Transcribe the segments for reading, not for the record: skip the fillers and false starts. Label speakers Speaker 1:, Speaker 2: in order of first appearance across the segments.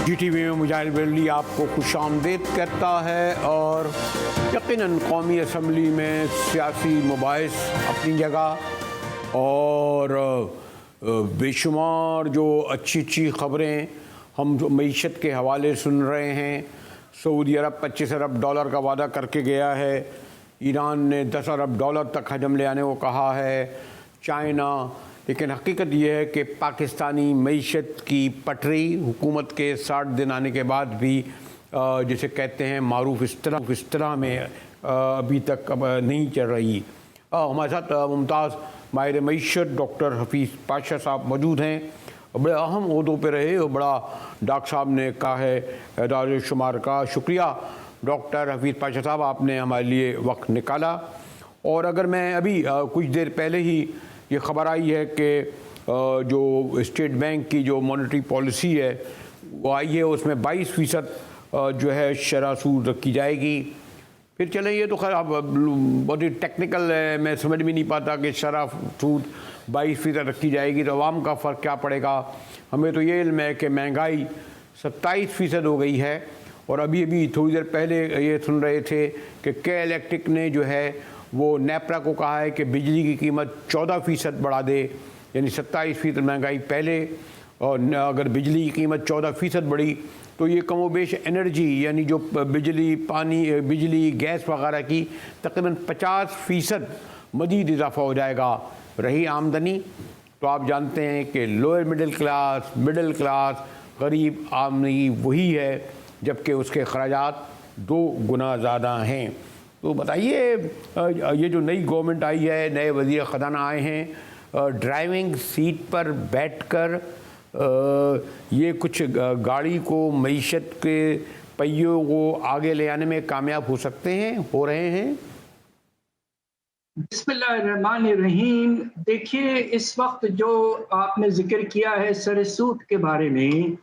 Speaker 1: GTV में मुजाहिर बेली आपको खुशामदीद कहता है। और यकीनन कौमी असम्बली में सियासी मुबाहिस अपनी जगह और बेशुमार जो अच्छी अच्छी ख़बरें हम जो मईशत के हवाले सुन रहे हैं। सऊदी अरब 25 अरब डॉलर का वादा करके गया है। ईरान ने 10 अरब डॉलर तक हजम ले आने को कहा है। चाइना, लेकिन हकीकत यह है कि पाकिस्तानी मईशत की पटरी हुकूमत के 60 दिन आने के बाद भी जिसे कहते हैं मारूफ इस तरह में अभी तक नहीं चल रही। हमारे साथ मुमताज़ माहिर मईशत डॉक्टर हफीज़ पाशा साहब मौजूद हैं। बड़े अहम ओहदों पर रहे और बड़ा डॉक्टर साहब ने कहा है इदारे शुमार का। शुक्रिया डॉक्टर हफीज़ पाशा साहब, आपने हमारे लिए वक्त निकाला। और अगर मैं अभी कुछ देर पहले ही ये ख़बर आई है कि जो स्टेट बैंक की जो मॉनेटरी पॉलिसी है वो आई है, उसमें 22% जो है शरह सूद रखी जाएगी। फिर चलें, ये तो खैर अब बहुत ही टेक्निकल है, मैं समझ भी नहीं पाता कि शरह सूद 22% रखी जाएगी तो आवाम का फ़र्क क्या पड़ेगा। हमें तो ये इल्म है कि महंगाई 27% हो गई है। और अभी अभी थोड़ी देर पहले ये सुन रहे थे कि के इलेक्ट्रिक ने जो है वो नेपरा को कहा है कि बिजली की कीमत 14% बढ़ा दे, यानी 27% महंगाई पहले, और अगर बिजली की कीमत 14% बढ़ी तो ये कमोबेश एनर्जी यानी जो बिजली, पानी, बिजली, गैस वगैरह की तकरीबन 50% मज़ीद इजाफा हो जाएगा। रही आमदनी तो आप जानते हैं कि लोअर मिडिल क्लास, गरीब आमदनी वही है, जबकि उसके खर्चात 2 गुना ज़्यादा हैं। तो बताइए, ये जो नई गवर्नमेंट आई है, नए वज़ीर ख़जाना आए हैं, ड्राइविंग सीट पर बैठकर ये कुछ गाड़ी को, मईशत के पहियों को आगे ले आने में कामयाब हो सकते हैं, हो रहे हैं?
Speaker 2: बिस्मिल्लाहिर्रहमानिर्रहीम। देखिए, इस वक्त जो आपने जिक्र किया है सरसूद के बारे में,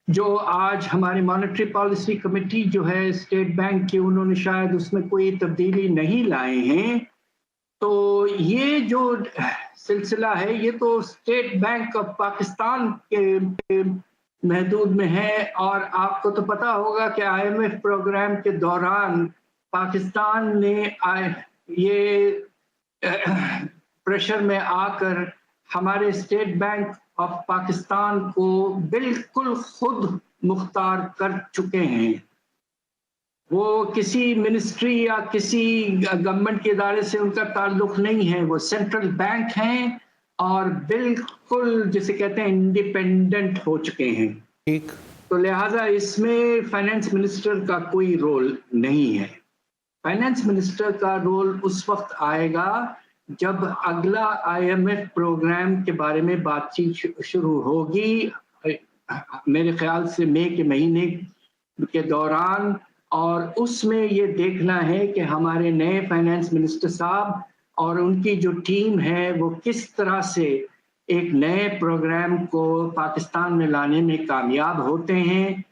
Speaker 2: जो आज हमारी मॉनेटरी पॉलिसी कमेटी जो है स्टेट बैंक की, उन्होंने शायद उसमें कोई तब्दीली नहीं लाए हैं। तो ये जो सिलसिला है ये तो स्टेट बैंक ऑफ पाकिस्तान के महदूद में है। और आपको तो पता होगा कि IMF प्रोग्राम के दौरान पाकिस्तान ने ये प्रेशर में आकर हमारे स्टेट बैंक ऑफ पाकिस्तान को बिल्कुल खुद मुख्तार कर चुके हैं। वो किसी मिनिस्ट्री या किसी गवर्नमेंट के इदारे से उनका ताल्लुक नहीं है, वो सेंट्रल बैंक हैं और बिल्कुल जिसे कहते हैं इंडिपेंडेंट हो चुके हैं।
Speaker 1: ठीक।
Speaker 2: तो लिहाजा इसमें फाइनेंस मिनिस्टर का कोई रोल नहीं है। फाइनेंस मिनिस्टर का रोल उस वक्त आएगा जब अगला IMF प्रोग्राम के बारे में बातचीत शुरू होगी, मेरे ख्याल से मई के महीने के दौरान। और उसमें ये देखना है कि हमारे नए फाइनेंस मिनिस्टर साहब और उनकी जो टीम है वो किस तरह से एक नए प्रोग्राम को पाकिस्तान में लाने में कामयाब होते हैं,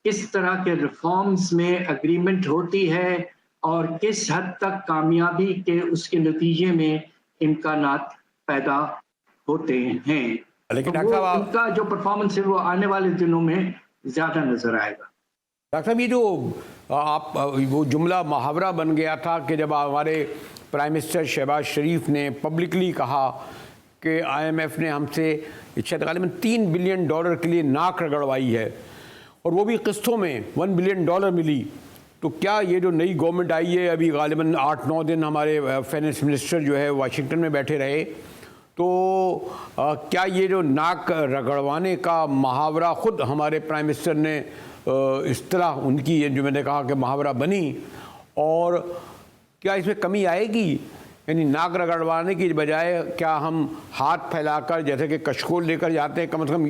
Speaker 2: किस तरह के रिफॉर्म्स में एग्रीमेंट होती है और किस हद तक कामयाबी के उसके नतीजे में इम्कानात पैदा होते हैं।
Speaker 1: लेकिन
Speaker 2: तो
Speaker 1: डॉक्टर साहब,
Speaker 2: उनका जो परफॉर्मेंस है वो आने वाले दिनों में ज़्यादा नजर आएगा।
Speaker 1: डॉक्टर साहब, ये जो आप वो जुमला मुहावरा बन गया था कि जब हमारे प्राइम मिनिस्टर शहबाज शरीफ ने पब्लिकली कहा कि IMF ने हमसे तकरीबन $3 बिलियन के लिए नाक रगड़वाई है और वो भी किस्तों में $1 बिलियन मिली। तो क्या ये जो नई गवर्नमेंट आई है, अभी गालिबन 8-9 दिन हमारे फाइनेंस मिनिस्टर जो है वाशिंगटन में बैठे रहे, तो क्या ये जो नाक रगड़वाने का मुहावरा ख़ुद हमारे प्राइम मिनिस्टर ने इस तरह उनकी जो मैंने कहा कि मुहावरा बनी, और क्या इसमें कमी आएगी? यानी नाक रगड़वाने की बजाय क्या हम हाथ फैलाकर जैसे कि कशकोल लेकर जाते हैं, कम से कम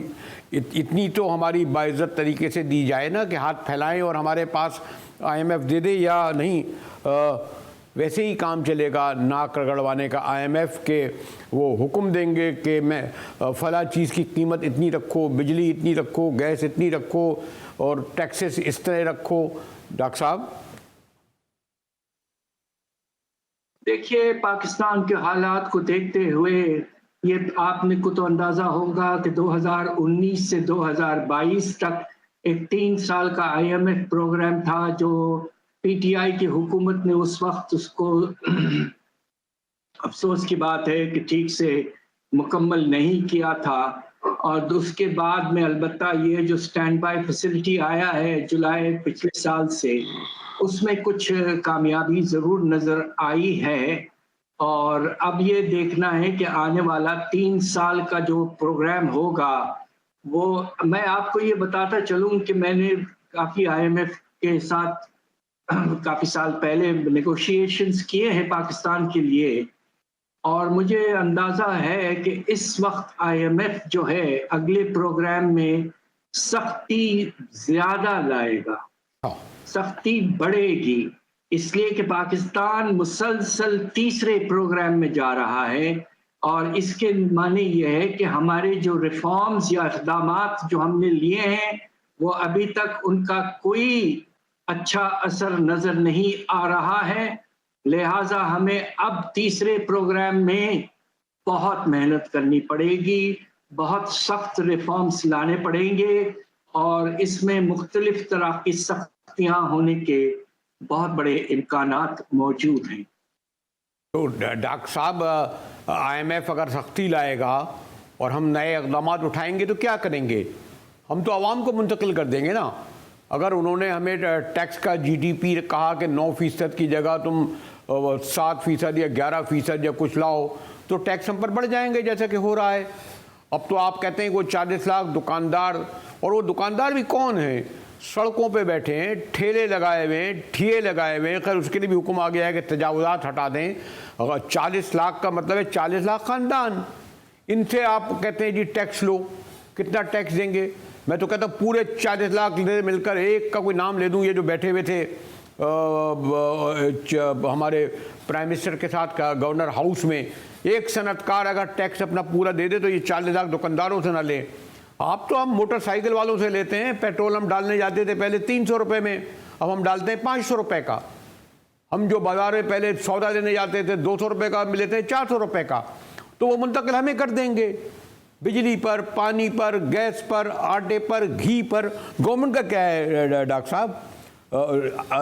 Speaker 1: इतनी तो हमारी बाइज़्ज़त तरीके से दी जाए ना कि हाथ फैलाएं और हमारे पास IMF दे दे, या नहीं वैसे ही काम चलेगा नाक रगड़वाने का? IMF के वो हुक्म देंगे कि मैं फ़ला चीज़ की कीमत इतनी रखो, बिजली इतनी रखो, गैस इतनी रखो और टैक्सेस इस तरह रखो। डॉक्टर साहब,
Speaker 2: देखिए, पाकिस्तान के हालात को देखते हुए ये आपने को तो अंदाज़ा होगा कि 2019 से 2022 तक एक 3 साल का IMF प्रोग्राम था जो पीटीआई की हुकूमत ने उस वक्त उसको अफसोस की बात है कि ठीक से मुकम्मल नहीं किया था। और उसके बाद में अलबत्ता ये जो स्टैंड बाय फैसिलिटी आया है जुलाई पिछले साल से, उसमें कुछ कामयाबी ज़रूर नज़र आई है। और अब ये देखना है कि आने वाला 3 साल का जो प्रोग्राम होगा, वो मैं आपको ये बताता चलूँ कि मैंने काफ़ी IMF के साथ काफ़ी साल पहले नेगोशिएशंस किए हैं पाकिस्तान के लिए, और मुझे अंदाज़ा है कि इस वक्त IMF जो है अगले प्रोग्राम में सख्ती ज़्यादा लाएगा,
Speaker 1: हाँ।
Speaker 2: सख्ती बढ़ेगी, इसलिए कि पाकिस्तान मुसलसल तीसरे प्रोग्राम में जा रहा है। और इसके माने ये है कि हमारे जो रिफॉर्म्स या इक़दामात जो हमने लिए हैं, वो अभी तक उनका कोई अच्छा असर नज़र नहीं आ रहा है। लिहाजा हमें अब तीसरे प्रोग्राम में बहुत मेहनत करनी पड़ेगी, बहुत सख्त रिफॉर्म्स लाने पड़ेंगे, और इसमें मुख्तलिफ तरह की सख्तियाँ होने के बहुत बड़े इम्कानात मौजूद हैं।
Speaker 1: तो डॉक्टर साहब, IMF अगर सख्ती लाएगा और हम नए इक़दाम उठाएंगे तो क्या करेंगे? हम तो आवाम को मुंतकिल कर देंगे ना। अगर उन्होंने हमें टैक्स का GDP कहा कि 9% की जगह तुम 7% या 11% या कुछ लाओ, तो टैक्स हम पर बढ़ जाएंगे जैसा कि हो रहा है। अब तो आप कहते हैं कि वो 40 लाख दुकानदार, और वो दुकानदार भी कौन है? सड़कों पे बैठे हैं, ठेले लगाए हुए हैं, ठिये लगाए हुए हैं। खैर उसके लिए भी हुक्म आ गया है कि तजावुज़ात हटा दें। अगर 40 लाख का मतलब है 40 लाख ख़ानदान, इनसे आप कहते हैं जी टैक्स लो। कितना टैक्स देंगे? मैं तो कहता हूँ पूरे 40 लाख मिलकर एक का कोई नाम ले दूँ, ये जो बैठे हुए थे हमारे प्राइम मिनिस्टर के साथ गवर्नर हाउस में, एक सनतकार अगर टैक्स अपना पूरा दे दे तो ये 40 लाख दुकानदारों से ना ले। आप तो हम मोटरसाइकिल वालों से लेते हैं। पेट्रोल हम डालने जाते थे पहले 300 रुपये में, अब हम डालते हैं 500 रुपये का। हम जो बाजार में पहले सौदा लेने जाते थे 200 रुपये का, लेते हैं 400 रुपये का। तो वो मुंतकिल हमें कर देंगे, बिजली पर, पानी पर, गैस पर, आटे पर, घी पर। गवर्नमेंट का क्या है डॉक्टर साहब?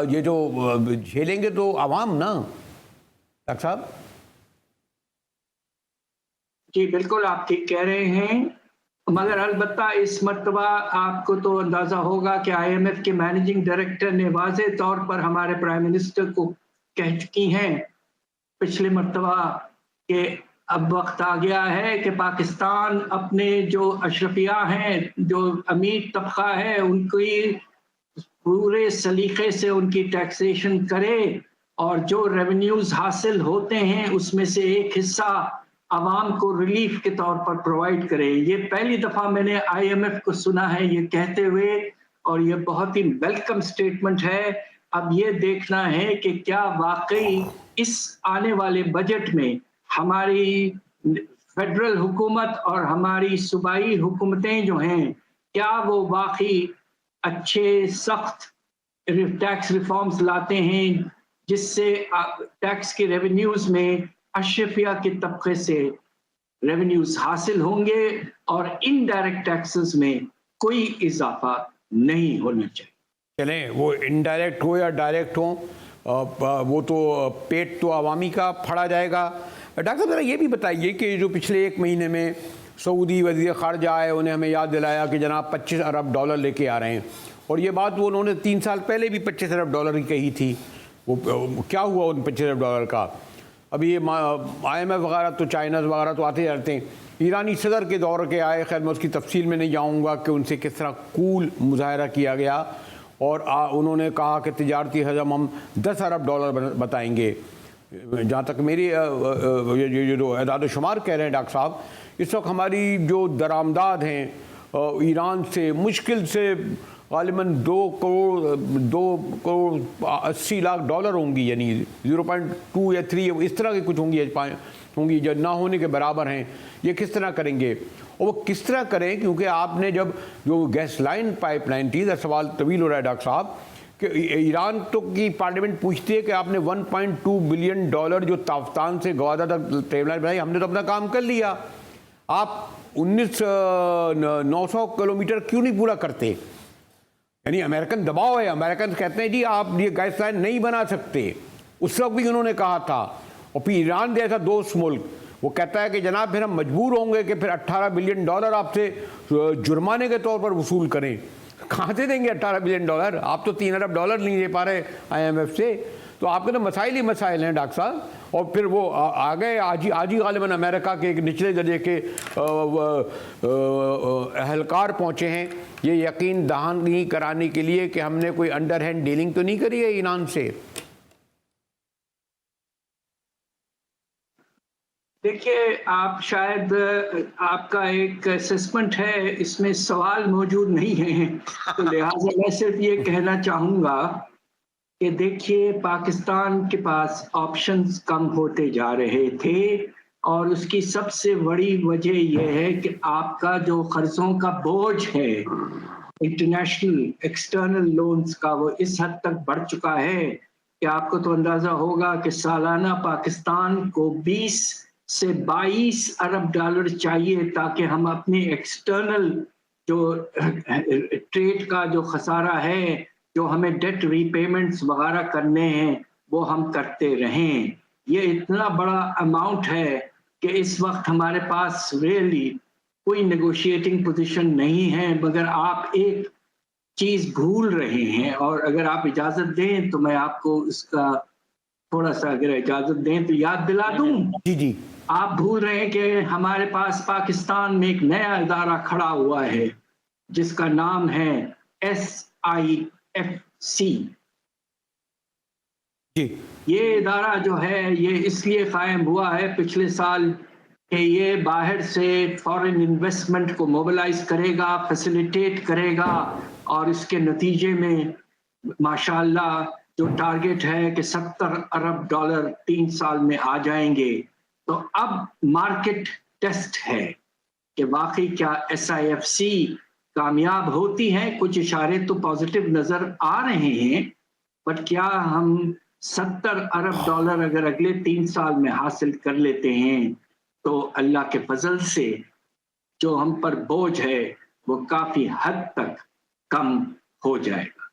Speaker 1: ये जो झेलेंगे तो आवाम ना डॉक्टर साहब।
Speaker 2: जी बिल्कुल, आप ठीक कह रहे हैं, मगर अलबत्ता इस मर्तबा आपको तो अंदाज़ा होगा कि IMF के मैनेजिंग डायरेक्टर ने वाज़े तौर पर हमारे प्राइम मिनिस्टर को कह चुकी हैं पिछले मर्तबा कि अब वक्त आ गया है कि पाकिस्तान अपने जो अशरफिया हैं, जो अमीर तबका है, उनकी पूरे सलीके से उनकी टैक्सेशन करे, और जो रेवेन्यूज़ हासिल होते हैं उसमें से एक हिस्सा आवाम को रिलीफ के तौर पर प्रोवाइड करे। ये पहली दफ़ा मैंने IMF को सुना है ये कहते हुए, और ये बहुत ही वेलकम स्टेटमेंट है। अब ये देखना है कि क्या वाकई इस आने वाले बजट में हमारी फेडरल हुकूमत और हमारी सूबाई हुकूमतें जो हैं, क्या वो वाकई अच्छे सख्त टैक्स रिफॉर्म्स लाते हैं जिससे टैक्स के रेवेन्यूज़ में अशरफिया के तबके से रेवेन्यूज हासिल होंगे और इनडायरेक्ट टैक्सेस में कोई इजाफा नहीं होना चाहिए।
Speaker 1: चलें, वो इनडायरेक्ट हो या डायरेक्ट हो, वो तो पेट तो आवामी का फड़ा जाएगा। डॉक्टर साहब, ज़रा ये भी बताइए कि जो पिछले 1 महीने में सऊदी वज़ीर ख़ारजा आए, उन्हें हमें याद दिलाया कि जनाब 25 अरब डॉलर लेके आ रहे हैं, और ये बात वो उन्होंने 3 साल पहले भी 25 अरब डॉलर की कही थी। वो क्या हुआ उन 25 अरब डॉलर का? अभी ये IMF वगैरह तो चाइनाज़ वगैरह तो आते रहते हैं। ईरानी सदर के दौर के आए, खैर मैं उसकी तफसील में नहीं जाऊँगा कि उनसे किस तरह कूल मुजाहरा किया गया, और उन्होंने कहा कि तिजारती हजम हम 10 अरब डॉलर बताएंगे। जहाँ तक मेरी ये जो एदाद शुमार कह रहे हैं डॉक्टर साहब, इस वक्त हमारी जो दरामदाद हैं ईरान से मुश्किल से ग़ालिबन 2 करोड़ 80 लाख डॉलर होंगी, यानी 0.2 या 3 इस तरह की कुछ होंगी जो ना होने के बराबर हैं। ये किस तरह करेंगे, और वो किस तरह करें? क्योंकि आपने जब जो गैस लाइन पाइपलाइन थी, सवाल तवील हो रहा है डॉक्टर साहब कि ईरान तो की पार्लियामेंट पूछती है कि आपने 1.2 बिलियन डॉलर जो ताफ्तान से गवादा तक पाइपलाइन बनाई, हमने तो अपना काम कर लिया, आप 900 किलोमीटर क्यों नहीं पूरा करते? यानी अमेरिकन दबाव है। अमेरिकन कहते हैं जी आप ये गाइडलाइन नहीं बना सकते, उस वक्त भी उन्होंने कहा था। और फिर ईरान जैसा दोस्त मुल्क वो कहता है कि जनाब फिर हम मजबूर होंगे कि फिर $18 बिलियन आपसे जुर्माने के तौर पर वसूल करें। कहाँ से देंगे $18 बिलियन? आप तो $3 अरब नहीं दे पा रहे IMF से। तो आपके तो मसाइल ही मसाइल हैं डॉक्टर साहब। और फिर वो आ गए आज ही गालिबन अमेरिका के एक निचले दर्जे के अहलकार पहुँचे हैं ये यकीन दहानी कराने के लिए कि हमने कोई अंडर हैंड डीलिंग तो नहीं करी है ईरान से।
Speaker 2: देखिए, आप शायद आपका एक असेसमेंट है, इसमें सवाल मौजूद नहीं है, तो लिहाजा मैं सिर्फ ये कहना चाहूँगा कि देखिए, पाकिस्तान के पास ऑप्शंस कम होते जा रहे थे और उसकी सबसे बड़ी वजह यह है कि आपका जो कर्जों का बोझ है इंटरनेशनल एक्सटर्नल लोन्स का, वो इस हद तक बढ़ चुका है कि आपको तो अंदाज़ा होगा कि सालाना पाकिस्तान को 20 से 22 अरब डॉलर चाहिए ताकि हम अपने एक्सटर्नल जो ट्रेड का जो खसारा है, जो हमें डेट रीपेमेंट्स वगैरह करने हैं, वो हम करते रहें। ये इतना बड़ा अमाउंट है कि इस वक्त हमारे पास रियली कोई नेगोशिएटिंग पोजीशन नहीं है। मगर आप एक चीज़ भूल रहे हैं, और अगर आप इजाज़त दें तो मैं आपको इसका थोड़ा सा, अगर इजाज़त दें तो याद दिला दूं।
Speaker 1: जी जी।
Speaker 2: आप भूल रहे हैं कि हमारे पास पाकिस्तान में एक नया इदारा खड़ा हुआ है जिसका नाम है SIFC।
Speaker 1: जी।
Speaker 2: ये इदारा जो है ये इसलिए कायम हुआ है पिछले साल कि ये बाहर से फॉरेन इन्वेस्टमेंट को मोबिलाइज करेगा, फैसिलिटेट करेगा, और इसके नतीजे में माशाल्लाह जो टारगेट है कि $70 अरब 3 साल में आ जाएंगे। तो अब मार्केट टेस्ट है कि वाकई क्या SIFC कामयाब होती है। कुछ इशारे तो पॉजिटिव नजर आ रहे हैं, बट क्या हम $70 अरब अगर अगले 3 साल में हासिल कर लेते हैं तो अल्लाह के फजल से जो हम पर बोझ है वो काफी हद तक कम हो जाएगा।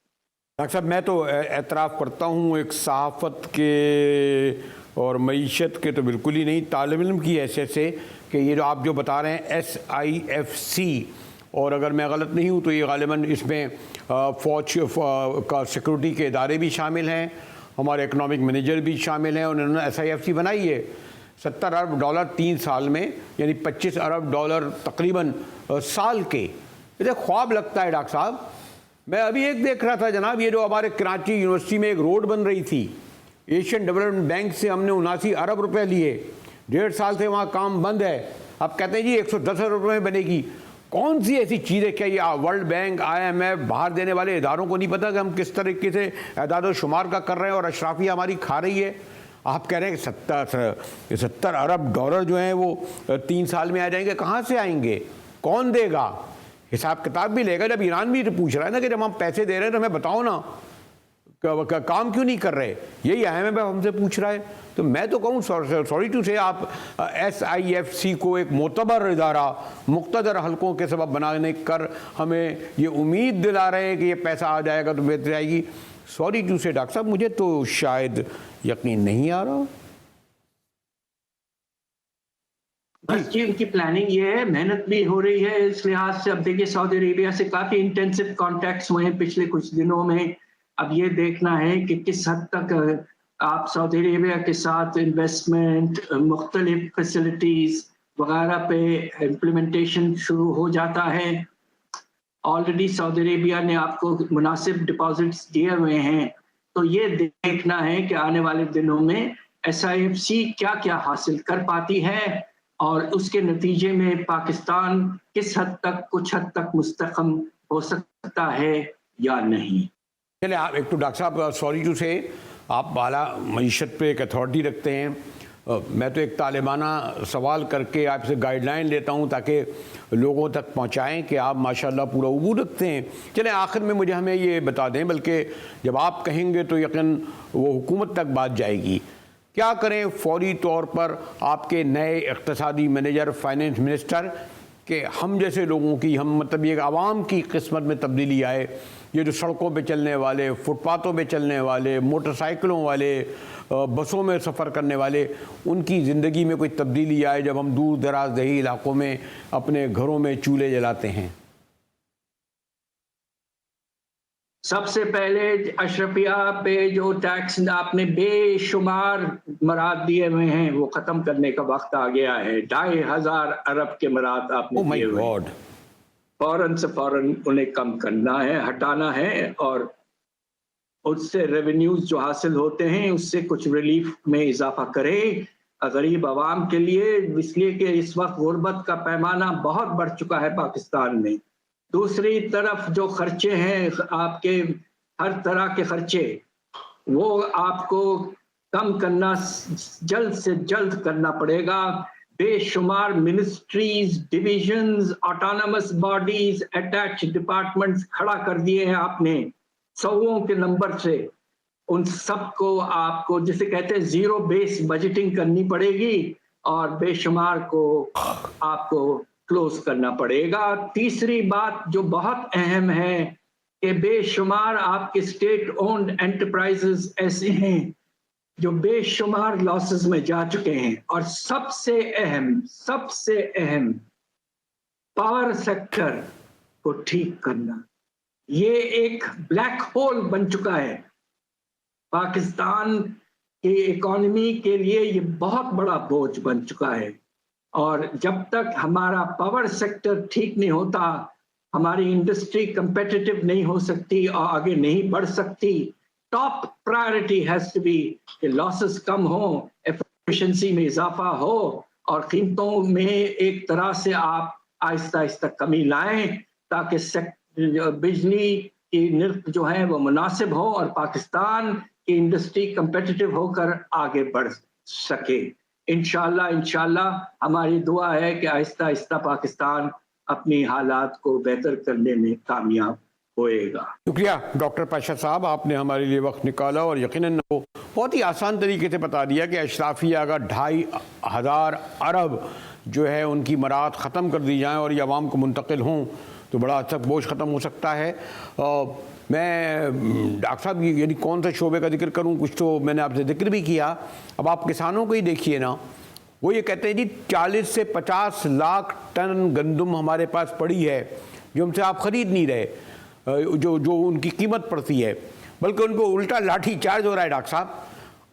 Speaker 1: डॉक्टर साहब, मैं तो एतराफ़ करता हूँ एक सहाफ़त के और मईशत के तो बिल्कुल ही नहीं, तालिब इल्म की हैसियत से कि ये जो आप जो बता रहे हैं SIFC, और अगर मैं गलत नहीं हूँ तो ये गालिबन इसमें फ़ौज का सिक्योरिटी के इदारे भी शामिल हैं, हमारे इकनॉमिक मैनेजर भी शामिल हैं। उन्होंने SIFC बनाई है $70 अरब 3 साल में, यानी $25 अरब तकरीबन साल के। इसे ख्वाब लगता है डॉक्टर साहब। मैं अभी एक देख रहा था जनाब, ये जो हमारे कराची यूनिवर्सिटी में एक रोड बन रही थी, एशियन डेवलपमेंट बैंक से हमने 79 अरब रुपए लिए, 1.5 साल से वहाँ काम बंद है। अब कहते हैं जी 110 अरब रुपये में बनेगी। कौन सी ऐसी चीज़ है? क्या ये वर्ल्ड बैंक, IMF, बाहर देने वाले इदारों को नहीं पता कि हम किस तरीके से एदाद शुमार का कर रहे हैं और अशराफिया हमारी खा रही है? आप कह रहे हैं कि 70 अरब डॉलर जो हैं वो 3 साल में आ जाएंगे। कहाँ से आएंगे? कौन देगा? हिसाब किताब भी लेगा। जब ईरान भी पूछ रहा है ना कि जब हम पैसे दे रहे हैं तो हमें बताओ ना, काम क्यों नहीं कर रहे, यही IMF हमसे पूछ रहा है। तो मैं तो कहूँ सॉरी टू से, आप SIFC को एक मोतबर इदारा मुख्तदर हलकों के सबब बनाने कर हमें ये उम्मीद दिला रहे हैं कि ये पैसा आ जाएगा तो बेहतर आएगी। सॉरी टू से डॉक्टर साहब, मुझे तो शायद यकीन नहीं आ रहा।
Speaker 2: बस जी, उनकी प्लानिंग ये है, मेहनत भी हो रही है इस लिहाज से। अब देखिए, सऊदी अरेबिया से काफ़ी इंटेंसिव कॉन्टैक्ट्स हुए हैं पिछले कुछ दिनों में। अब ये देखना है कि किस हद तक आप सऊदी अरेबिया के साथ इन्वेस्टमेंट, मुख्तलिफ फैसिलिटीज़ वगैरह पे इम्प्लीमेंटेशन शुरू हो जाता है। ऑलरेडी सऊदी अरेबिया ने आपको मुनासिब डिपॉजिट्स दिए हुए हैं, तो ये देखना है कि आने वाले दिनों में SIFC क्या क्या हासिल कर पाती है और उसके नतीजे में पाकिस्तान किस हद तक, कुछ हद तक मुस्तहकम हो सकता है या नहीं।
Speaker 1: चले आप एक तो डॉक्टर साहब सॉरी टू से आप बाला मईशत पे एक अथॉरिटी रखते हैं, मैं तो एक तालिबाना सवाल करके आपसे गाइडलाइन लेता हूं ताकि लोगों तक पहुंचाएं कि आप माशाल्लाह पूरा उबूर रखते हैं। चलें आखिर में मुझे हमें ये बता दें, बल्कि जब आप कहेंगे तो यकीन वो हुकूमत तक बात जाएगी। क्या करें फौरी तौर पर आपके नए इक़्तिसादी मैनेजर, फाइनेंस मिनिस्टर कि हम जैसे लोगों की, हम मतलब ये आवाम की किस्मत में तब्दीली आए। ये जो सड़कों पे चलने वाले, फुटपाथों पे चलने वाले, मोटरसाइकिलों वाले, बसों में सफ़र करने वाले, उनकी ज़िंदगी में कोई तब्दीली आए जब हम दूर दराज दही इलाकों में अपने घरों में चूल्हे जलाते हैं।
Speaker 2: सबसे पहले अशरफिया पे जो टैक्स आपने बेशुमार मराद दिए हुए हैं वो खत्म करने का वक्त आ गया है। 2,500 अरब के मराद आपने दिए हुए हैं, फौरन से फौरन उन्हें कम करना है, हटाना है, और उससे रेवेन्यूज जो हासिल होते हैं उससे कुछ रिलीफ में इजाफा करें गरीब आवाम के लिए, इसलिए कि इस वक्त गुर्बत का पैमाना बहुत बढ़ चुका है पाकिस्तान में। दूसरी तरफ जो खर्चे हैं आपके, हर तरह के खर्चे, वो आपको कम करना, जल्द से जल्द करना पड़ेगा। बेशुमार ministries, divisions, autonomous bodies, attach departments खड़ा कर दिए हैं आपने सौओं के नंबर से। उन सबको आपको, जिसे कहते हैं जीरो बेस बजटिंग करनी पड़ेगी और बेशुमार को आपको क्लोज करना पड़ेगा। तीसरी बात जो बहुत अहम है कि बेशुमार आपके स्टेट ओन्ड एंटरप्राइजेस ऐसे हैं जो बेशुमार लॉसेस में जा चुके हैं, और सबसे अहम पावर सेक्टर को ठीक करना। ये एक ब्लैक होल बन चुका है पाकिस्तान की इकोनॉमी के लिए, ये बहुत बड़ा बोझ बन चुका है, और जब तक हमारा पावर सेक्टर ठीक नहीं होता, हमारी इंडस्ट्री कंपेटिटिव नहीं हो सकती और आगे नहीं बढ़ सकती। Top priority has to be कि लॉसेस कम हो, एफिशिएंसी में इजाफा हो, और कीमतों में एक तरह से आप आहिस्ता आहिस्ता कमी लाएं, ताकि बिजली की निर्ख जो है वो मुनासिब हो और पाकिस्तान की इंडस्ट्री कंपेटिटिव होकर आगे बढ़ सके। इंशाल्लाह हमारी दुआ है कि आहिस्ता आहिस्ता पाकिस्तान अपनी हालात को बेहतर करने में कामयाब होएगा।
Speaker 1: शुक्रिया डॉक्टर पाशा साहब, आपने हमारे लिए वक्त निकाला और यकीनन वो बहुत ही आसान तरीके से बता दिया कि अशराफिया का 2,500 अरब जो है उनकी मराद ख़त्म कर दी जाएँ और ये आवाम को मुंतकिल हों तो बड़ा अच्छा बोझ ख़त्म हो सकता है। मैं डॉक्टर साहब यानी कौन सा शोबे का जिक्र करूं, कुछ तो मैंने आपसे जिक्र भी किया। अब आप किसानों को ही देखिए ना, वो ये कहते हैं जी 40 से 50 लाख टन गंदम हमारे पास पड़ी है जो हमसे आप ख़रीद नहीं रहे, जो उनकी कीमत पड़ती है, बल्कि उनको उल्टा लाठी चार्ज हो रहा है डॉक्टर साहब।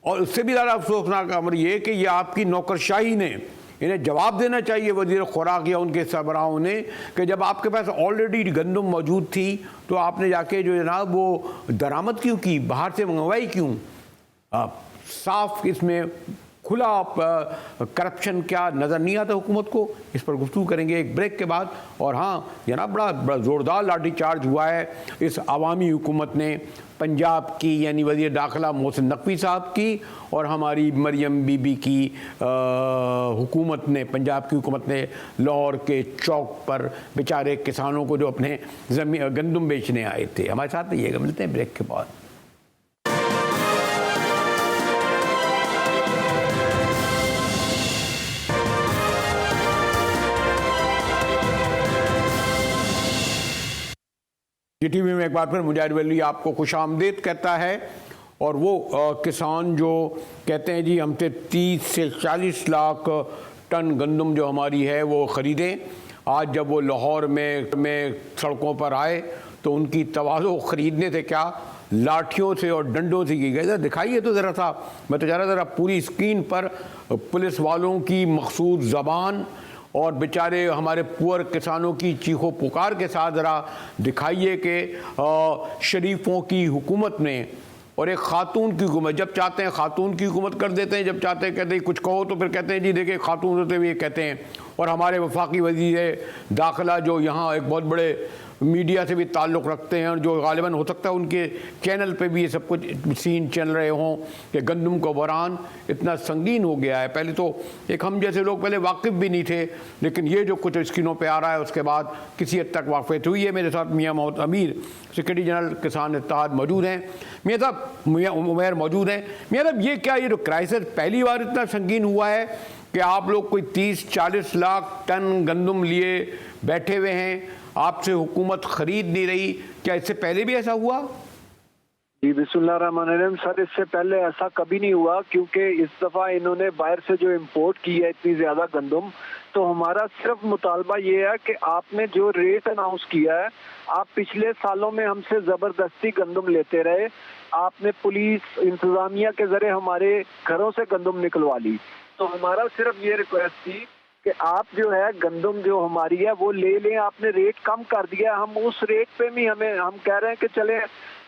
Speaker 1: और उससे भी ज़्यादा अफसोसनाक अमर ये कि ये आपकी नौकरशाही ने, इन्हें जवाब देना चाहिए वज़ीर खुराक या उनके सरबराहों ने कि जब आपके पास ऑलरेडी गंदम मौजूद थी तो आपने जाके जो जनाब वो दरामद क्यों की, बाहर से मंगवाई क्यों। साफ इसमें खुला करप्शन क्या नज़र नहीं आता हुकूमत को। इस पर गुफ्तगू करेंगे एक ब्रेक के बाद। और हाँ जनाब बड़ा ज़ोरदार लाठी चार्ज हुआ है इस अवामी हुकूमत ने, पंजाब की यानी वज़ीर दाखिला मोहसिन नकवी साहब की और हमारी मरियम बीबी की हुकूमत ने, पंजाब की हुकूमत ने लाहौर के चौक पर बेचारे किसानों को जो अपने गंदम बेचने आए थे। हमारे साथ रहिएगा, मिलते हैं ब्रेक के बाद। टीवी में एक बार फिर मुजाहिद वली आपको खुशामदीद कहता है। और वो किसान जो कहते हैं जी हमसे 30 से 40 लाख टन गंदम जो हमारी है वो ख़रीदें, आज जब वो लाहौर में सड़कों पर आए तो उनकी तवाज़ो ख़रीदने से क्या लाठियों से और डंडों से की गई। दिखाइए तो ज़रा सा, मैं तो ज़रा पूरी स्क्रीन पर पुलिस वालों की मखसूस ज़बान और बेचारे हमारे पुअर किसानों की चीखों पुकार के साथ ज़रा दिखाइए कि शरीफों की हुकूमत ने और एक खातून की हुकूमत, जब चाहते हैं खातून की हुकूमत कर देते हैं, जब चाहते हैं कहते हैं कुछ कहो तो फिर कहते हैं जी देखिए खातून होते हुए कहते हैं। और हमारे वफाकी वज़ीर दाखिला जो यहाँ एक बहुत बड़े मीडिया से भी ताल्लुक़ रखते हैं और जो गालिबन हो सकता है उनके चैनल पे भी ये सब कुछ सीन चल रहे हों कि गंदम का बहरान इतना संगीन हो गया है। पहले तो एक हम जैसे लोग पहले वाकिफ़ भी नहीं थे, लेकिन ये जो कुछ स्क्रीनों पे आ रहा है उसके बाद किसी हद तक वाक़फ़ियत हुई है। मेरे साथ मियाँ मोहम्मद अमीर सेक्रेटरी जनरल किसान इत्तेहाद मौजूद हैं, मियाँ साहब मियाँ उमैर मौजूद हैं। मियाँ साहब ये क्या, ये जो क्राइसिस पहली बार इतना संगीन हुआ है कि आप लोग कोई 30-40 लाख टन गंदम लिए बैठे हुए हैं, आपसे हुकूमत खरीद नहीं रही, क्या इससे पहले भी ऐसा हुआ?
Speaker 3: जी बिस्मिल्लाहिर्रहमानिर्रहीम सर, इससे पहले ऐसा कभी नहीं हुआ, क्योंकि इस दफ़ा इन्होंने बाहर से जो इंपोर्ट की है इतनी ज़्यादा गंदम, तो हमारा सिर्फ मुतालबा ये है कि आपने जो रेट अनाउंस किया है, आप पिछले सालों में हमसे ज़बरदस्ती गंदम लेते रहे, आपने पुलिस इंतज़ामिया के ज़रिए हमारे घरों से गंदम निकलवा ली। तो हमारा सिर्फ ये रिक्वेस्ट थी कि आप जो है गंदम जो हमारी है वो ले लें। आपने रेट कम कर दिया, हम उस रेट पे भी हम कह रहे हैं कि चले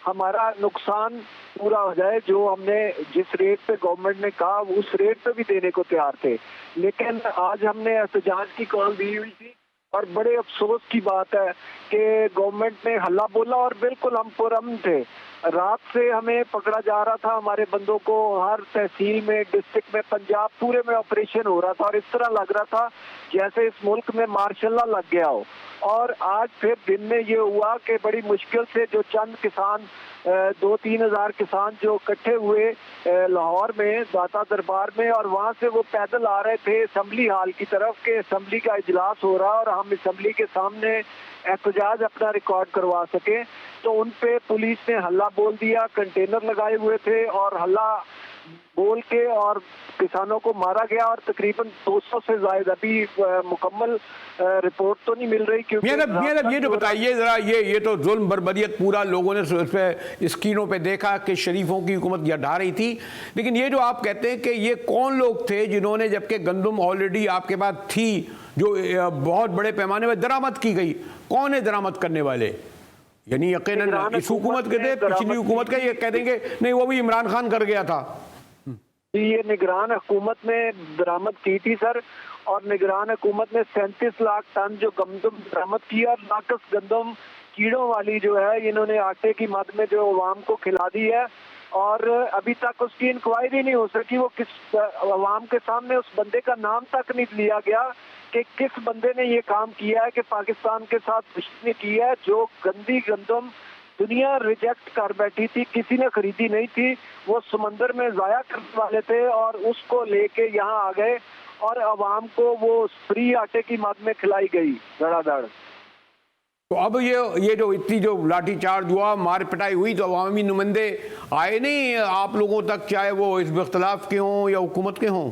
Speaker 3: हमारा नुकसान पूरा हो जाए, जो हमने जिस रेट पे गवर्नमेंट ने कहा उस रेट पे भी देने को तैयार थे। लेकिन आज हमने एहतजाज की कॉल दी हुई थी और बड़े अफसोस की बात है कि गवर्नमेंट ने हल्ला बोला और बिल्कुल हम पुरअमन थे। रात से हमें पकड़ा जा रहा था, हमारे बंदों को हर तहसील में, डिस्ट्रिक्ट में, पंजाब पूरे में ऑपरेशन हो रहा था और इस तरह लग रहा था जैसे इस मुल्क में मार्शल लॉ लग गया हो। और आज फिर दिन में ये हुआ कि बड़ी मुश्किल से जो चंद किसान 2-3 हज़ार किसान जो इकट्ठे हुए लाहौर में दाता दरबार में, और वहाँ से वो पैदल आ रहे थे असम्बली हाल की तरफ के असम्बली का इजलास हो रहा और हम असम्बली के सामने एहतजाज अपना रिकॉर्ड करवा सके, तो उन पे पुलिस ने हल्ला बोल दिया, कंटेनर लगाए हुए थे और हल्ला बोल के और किसानों को मारा गया। और तकरीबन 200 से ज्यादा अभी मुकम्मल रिपोर्ट तो नहीं मिल रही, क्योंकि
Speaker 1: ये जो बताइए जरा, ये तो जुल्म बर्बरियत पूरा लोगों ने उस पे स्क्रीनों पे देखा कि शरीफों की हुकूमत यह ढा रही थी। लेकिन ये जो आप कहते हैं कि ये कौन लोग थे जिन्होंने, जबकि गंदम ऑलरेडी आपके पास थी जो बहुत बड़े पैमाने पर दरामद की गई, कौन है दरामद करने वाले? यानी यकीनन इस हुकूमत के थे, पिछली हुकूमत का, ये कह देंगे नहीं वो भी इमरान खान कर गया था।
Speaker 3: ये निगरान हुकूमत ने बरामद की थी सर, और निगरान हुकूमत ने 37 लाख टन जो गंदम बरामद किया। नाकस गंदम कीड़ों वाली जो है इन्होंने आटे की मद में जो अवाम को खिला दी है, और अभी तक उसकी इंक्वायरी नहीं हो सकी। वो किस अवाम के सामने उस बंदे का नाम तक नहीं लिया गया कि किस बंदे ने ये काम किया है कि पाकिस्तान के साथ दुश्मनी की है। जो गंदी गंदम दुनिया रिजेक्ट कर बैठी थी, किसी ने खरीदी नहीं थी, वो समंदर में जाया करने वाले थे और उसको लेके यहाँ आ गए और अवाम को वो फ्री आटे की मद में खिलाई गई धड़ाधड़।
Speaker 1: तो अब ये जो इतनी जो लाठीचार्ज हुआ, मार पिटाई हुई, तो अवामी नुमाइंदे आए नहीं आप लोगों तक, चाहे वो हिज़्ब इख्तिलाफ के हों या हुकूमत के हों?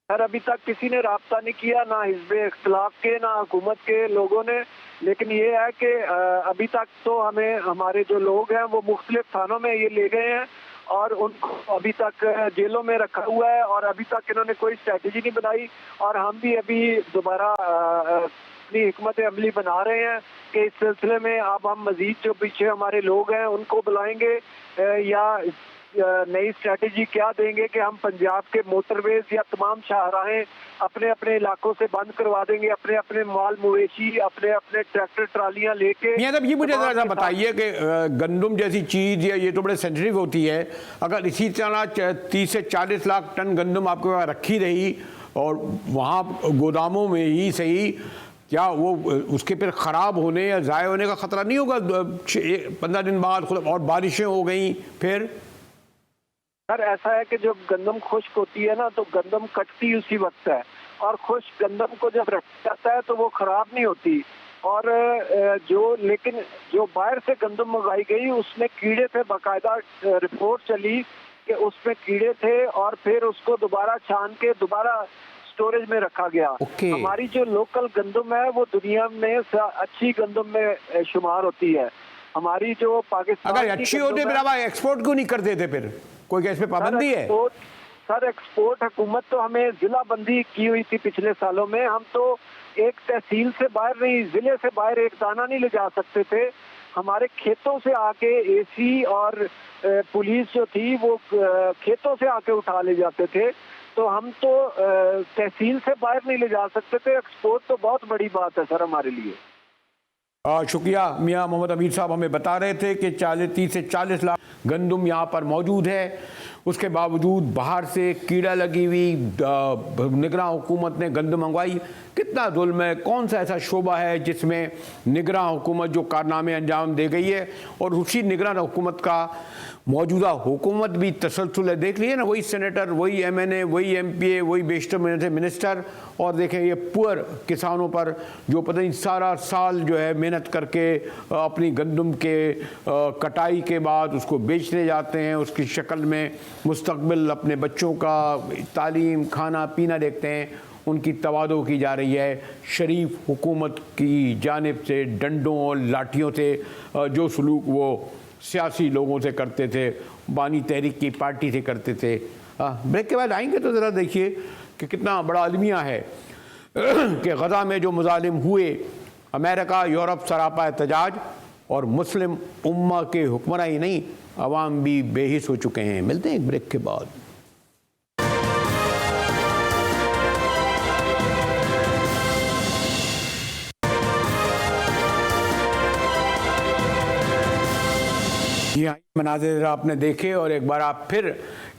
Speaker 3: सर अभी तक किसी ने राब्ता नहीं किया, ना हिज़्ब इख्तिलाफ के ना हुकूमत के लोगों ने। लेकिन ये है कि अभी तक तो हमें हमारे जो लोग हैं वो मुख्तलिफ थानों में ये ले गए हैं और उनको अभी तक जेलों में रखा हुआ है और अभी तक इन्होंने कोई स्ट्रैटेजी नहीं बनाई। और हम भी अभी दोबारा अपनी हिकमत अमली बना रहे हैं कि इस सिलसिले में अब हम मजीद जो पीछे हमारे लोग हैं उनको बुलाएंगे या नई स्ट्रैटेजी क्या देंगे कि हम पंजाब के मोटरवेज या तमाम शाहराहें अपने अपने इलाकों से बंद करवा देंगे, अपने अपने माल मवेशी, अपने अपने ट्रैक्टर ट्रालियां लेके।
Speaker 1: ये मुझे जरा बताइए कि गंदम जैसी चीज़ ये तो बड़े सेंसिटिव होती है, अगर इसी तरह 30 से 40 लाख टन गंदम आपके पास रखी रही और वहाँ गोदामों में ही सही, क्या वो उसके फिर ख़राब होने या ज़ाय होने का ख़तरा नहीं होगा 15 दिन बाद और बारिशें हो गई फिर?
Speaker 3: सर ऐसा है कि जब गंदम खुश्क होती है ना तो गंदम कटती उसी वक्त है, और खुश्क गंदम को जब रखा जाता है तो वो खराब नहीं होती। और लेकिन जो बाहर से गंदम मंगाई गई उसमें कीड़े थे, बाकायदा रिपोर्ट चली कि उसमें कीड़े थे और फिर उसको दोबारा छान के दोबारा स्टोरेज में रखा गया। हमारी जो लोकल गंदम है वो दुनिया में अच्छी गंदम में शुमार होती है। हमारी जो पाकिस्तान
Speaker 1: अगर अच्छी होती फिर आप एक्सपोर्ट क्यों नहीं करते थे? फिर कोई इस पे पाबंदी है?
Speaker 3: सर एक्सपोर्ट हुकूमत तो हमें जिला बंदी की हुई थी पिछले सालों में। हम तो एक तहसील से बाहर नहीं, जिले से बाहर एक दाना नहीं ले जा सकते थे। हमारे खेतों से आके एसी और पुलिस जो थी वो खेतों से आके उठा ले जाते थे, तो हम तो तहसील से बाहर नहीं ले जा सकते थे। एक्सपोर्ट तो बहुत बड़ी बात है सर हमारे लिए।
Speaker 1: शुक्रिया। मियां मोहम्मद अमीर साहब हमें बता रहे थे कि 30 से 40 लाख गंदम यहाँ पर मौजूद है। उसके बावजूद बाहर से कीड़ा लगी हुई निगरान हुकूमत ने गंदम मंगवाई। कितना जुल्म है, कौन सा ऐसा शोबा है जिसमें निगरान हुकूमत जो कारनामे अंजाम दे गई है और उसी निगरान हुकूमत का मौजूदा हुकूमत भी तसलसल है। देख लीजिए ना, वही सेनेटर, वही MNA, वही MPA, वही बेशतर मिनिस्टर, और देखें ये पुअर किसानों पर जो पता नहीं सारा साल जो है मेहनत करके अपनी गंदम के कटाई के बाद उसको बेचने जाते हैं, उसकी शक्ल में मुस्तकबिल अपने बच्चों का तालीम, खाना पीना देखते हैं, उनकी तवादो की जा रही है। शरीफ हुकूमत की जानिब से डंडों और लाठियों से जो सलूक वो सियासी लोगों से करते थे, बानी तहरीक की पार्टी से करते थे। ब्रेक के बाद आएंगे तो ज़रा देखिए कि कितना बड़ा अलमिया है कि गज़ा में जो मुजालिम हुए, अमेरिका, यूरोप सरापा एहतजाज और मुस्लिम उम्मा के हुक्मरान ही नहीं, अवाम भी बेहिस हो चुके हैं। मिलते हैं एक ब्रेक के बाद। मनाजिर आपने देखे और एक बार आप फिर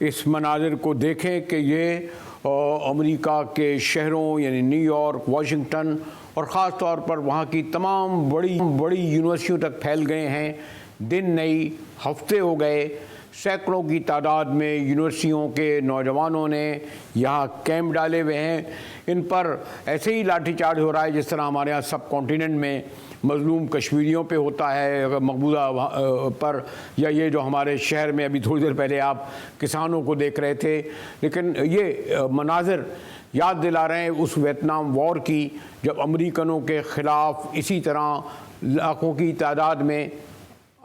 Speaker 1: इस मनाजिर को देखें कि ये अमेरिका के शहरों यानी न्यूयॉर्क, वाशिंगटन और ख़ास तौर पर वहाँ की तमाम बड़ी बड़ी यूनिवर्सिटियों तक फैल गए हैं। दिन नहीं हफ्ते हो गए, सैकड़ों की तादाद में यूनिवर्सिटियों के नौजवानों ने यहाँ कैंप डाले हुए हैं। इन पर ऐसे ही लाठीचार्ज हो रहा है जिस तरह हमारे यहाँ सब कॉन्टिनेंट में मजलूम कश्मीरियों पे होता है मकबूजा पर, या ये जो हमारे शहर में अभी थोड़ी देर पहले आप किसानों को देख रहे थे। लेकिन ये मनाजिर याद दिला रहे हैं उस वियतनाम वॉर की, जब अमेरिकनों के ख़िलाफ़ इसी तरह लाखों की तादाद में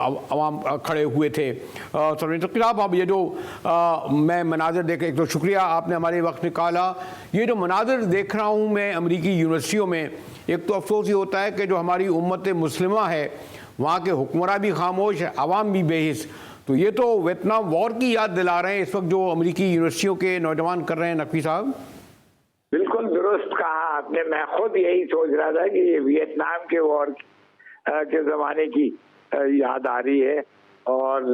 Speaker 1: अवाम खड़े हुए थे। तो खिलाफ अब ये जो मैं मनाजिर देख, एक तो शुक्रिया आपने हमारे वक्त निकाला। ये जो मनाजिर देख रहा हूँ मैं अमेरिकी यूनिवर्सिटियों में, एक तो अफसोस ये होता है कि जो हमारी उम्मत मुस्लिमा है वहाँ के हुक्मरान भी खामोश है, अवाम भी बेहिस। तो ये तो वियतनाम वॉर की याद दिला रहे हैं इस वक्त जो अमेरिकी यूनिवर्सिटियों के नौजवान कर रहे हैं। नकवी साहब
Speaker 4: बिल्कुल दुरुस्त कहा आपने। मैं खुद यही सोच रहा था कि ये वियतनाम के वॉर के ज़माने की याद आ रही है, और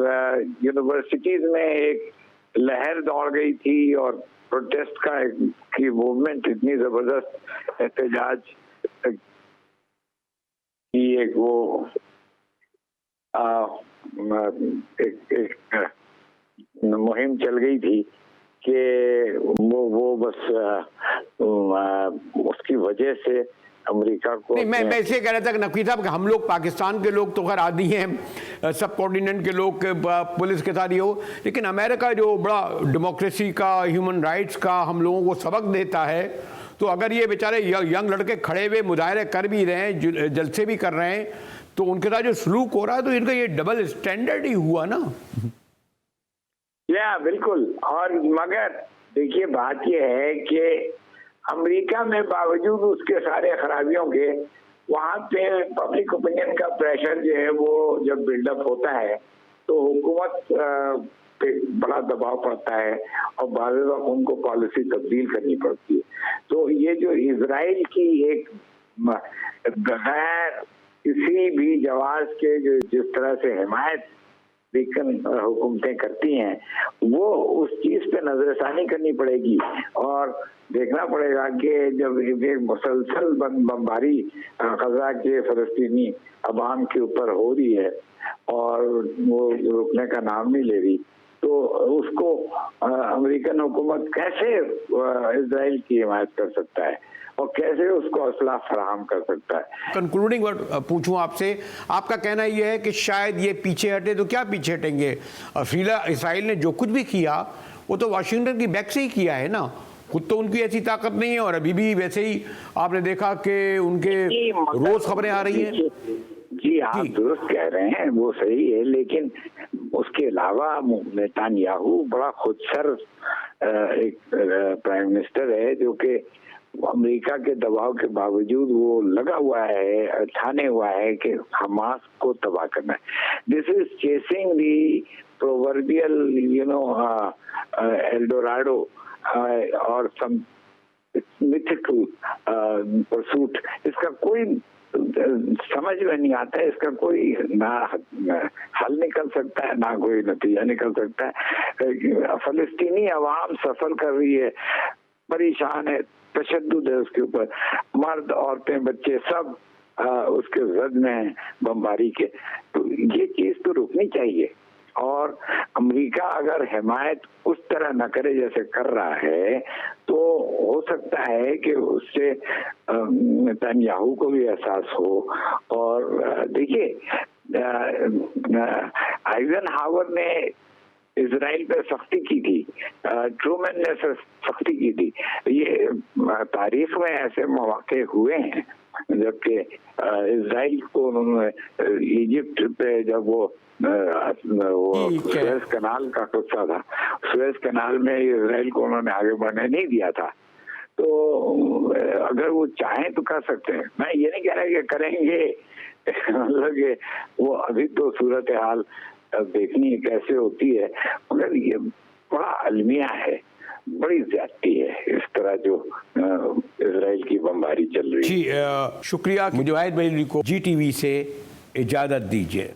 Speaker 4: यूनिवर्सिटीज में एक लहर दौड़ गई थी और प्रोटेस्ट की मूवमेंट इतनी जबरदस्त एहतजाज की एक वो एक मुहिम चल गई थी कि वो बस उसकी वजह से अमेरिका को
Speaker 1: नहीं, मैं इसलिए कह रहा था कि नकवी साहब कि हम लोग पाकिस्तान के लोग तो खैर आदि हैं, सब कॉन्टिनेंट के लोग पुलिस के साथ ये हो, लेकिन अमेरिका जो बड़ा डेमोक्रेसी का, ह्यूमन राइट्स का हम लोगों को सबक देता है, तो अगर ये बेचारे यंग लड़के खड़े हुए मुजाहरे कर भी रहे हैं, जलसे भी कर रहे हैं, तो उनके साथ जो सलूक हो रहा है तो इनका ये डबल स्टैंडर्ड ही हुआ ना।
Speaker 4: या बिल्कुल। और मगर देखिए बात यह है कि अमेरिका में बावजूद उसके सारे खराबियों के, वहाँ पे पब्लिक ओपिनियन का प्रेशर जो है वो जब बिल्डअप होता है तो हुकूमत पे बड़ा दबाव पड़ता है और बाद में उनको पॉलिसी तब्दील करनी पड़ती है। तो ये जो इजराइल की एक बगैर किसी भी जवाब के जो जिस तरह से हिमायत हुकूमतें करती हैं, वो उस चीज पे नजरसानी करनी पड़ेगी और देखना पड़ेगा कि जब एक मुसलसल बमबारी गजा के फलस्तीनी अवाम के ऊपर हो रही है और वो रुकने का नाम नहीं ले रही, तो उसको अमेरिकन हुकूमत कैसे इजराइल की हिमायत कर सकता है और कैसे उसको असला फराहम कर सकता है।
Speaker 1: कंक्लूडिंग वर्ड पूछूं आपसे, आपका कहना यह है कि शायद ये पीछे हटे तो क्या पीछे हटेंगे? इसराइल ने जो कुछ भी किया वो तो वाशिंगटन की बैक से ही किया है ना, खुद तो उनकी ऐसी ताकत नहीं है, और अभी भी वैसे ही आपने देखा कि उनके रोज खबरें आ रही हैं।
Speaker 4: जी आप दुरुस्त कह रहे हैं, वो सही है, लेकिन उसके अलावा नेतान्याहू बड़ा खुदसर एक प्राइम मिनिस्टर है जो कि अमेरिका के दबाव के बावजूद वो लगा हुआ है, ठाने हुआ है कि हमास को तबाह करना है। This is chasing the proverbial Eldorado और सम मिथिकल परसूट। इसका कोई समझ में नहीं आता है, इसका कोई ना हल निकल सकता है ना कोई नतीजा निकल सकता है। फलस्तीनी अवाम सफर कर रही है, परेशान है, तशद्दुद है उसके ऊपर, मर्द औरतें बच्चे सब उसके जद में है बमबारी के। तो ये चीज तो रुकनी चाहिए। और अमेरिका अगर हिमायत उस तरह न करे जैसे कर रहा है तो हो सकता है कि उससे नेतन्याहू को भी एहसास हो। और देखिए आइजनहावर ने इजराइल पे सख्ती की थी, ट्रूमैन ने सख्ती की थी। ये तारीख में ऐसे मौके हुए हैं जबकि इजराइल को उन्होंने इजिप्ट पे जब वो सुएज कनाल का किस्सा था, सुएज कनाल में इजराइल को उन्होंने आगे बढ़ने नहीं दिया था। तो अगर वो चाहें तो कर सकते हैं, मैं ये नहीं कह रहा कि करेंगे मतलब वो अभी तो सूरत हाल देखनी है कैसे होती है, मगर ये बड़ा अलमिया है, बड़ी ज्यादती है इस तरह जो इजराइल की बमबारी चल रही है।
Speaker 1: जी शुक्रिया मुजाहिद बरेलवी को जी टीवी से इजाज़त दीजिए।